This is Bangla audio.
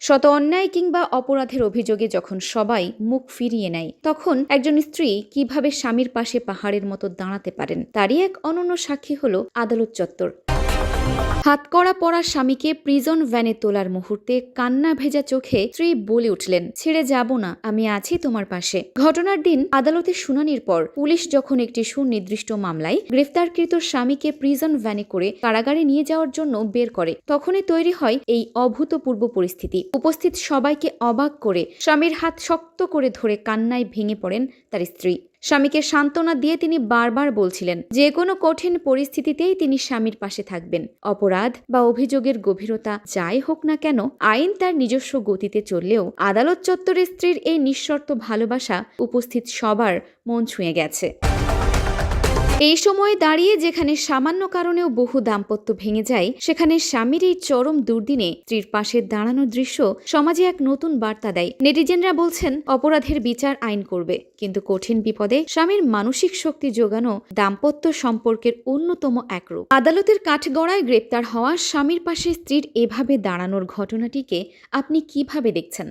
শত অন্যায় কিংবা অপরাধের অভিযোগে যখন সবাই মুখ ফিরিয়ে নেয়, তখন একজন স্ত্রী কিভাবে স্বামীর পাশে পাহাড়ের মতো দাঁড়াতে পারেন তারই এক অনন্য সাক্ষী হলো আদালত চত্বর। হাতকড়া পরা স্বামীকে প্রিজন ভ্যানে তোলার মুহূর্তে কান্না ভেজা চোখে স্ত্রী বলে উঠলেন, ছেড়ে যাব না, আমি আছি তোমার পাশে। ঘটনার দিন আদালতে শুনানির পর পুলিশ যখন একটি সুনির্দিষ্ট মামলায় গ্রেফতারকৃত স্বামীকে প্রিজন ভ্যানে করে কারাগারে নিয়ে যাওয়ার জন্য বের করে, তখনই তৈরি হয় এই অভূতপূর্ব পরিস্থিতি। উপস্থিত সবাইকে অবাক করে স্বামীর হাত শক্ত করে ধরে কান্নায় ভেঙে পড়েন তার স্ত্রী। স্বামীকে সান্ত্বনা দিয়ে তিনি বারবার বলছিলেন যে কোনো কঠিন পরিস্থিতিতেই তিনি স্বামীর পাশে থাকবেন। অপরাধ বা অভিযোগের গভীরতা যাই হোক না কেন, আইন তার নিজস্ব গতিতে চললেও আদালত চত্বরে স্ত্রীর এই নিঃশর্ত ভালোবাসা উপস্থিত সবার মন ছুঁয়ে গেছে। এই সময় দাঁড়িয়ে যেখানে সামান্য কারণেও বহু দাম্পত্য ভেঙে যায়, সেখানে স্বামীর এই চরম দুর্দিনে স্ত্রীর পাশে দাঁড়ানোর দৃশ্য সমাজে এক নতুন বার্তা দেয়। নেটিজেনরা বলছেন, অপরাধের বিচার আইন করবে, কিন্তু কঠিন বিপদে স্বামীর মানসিক শক্তি যোগানো দাম্পত্য সম্পর্কের অন্যতম এক রূপ। আদালতের কাঠগড়ায় গ্রেপ্তার হওয়া স্বামীর পাশে স্ত্রীর এভাবে দাঁড়ানোর ঘটনাটিকে আপনি কিভাবে দেখছেন?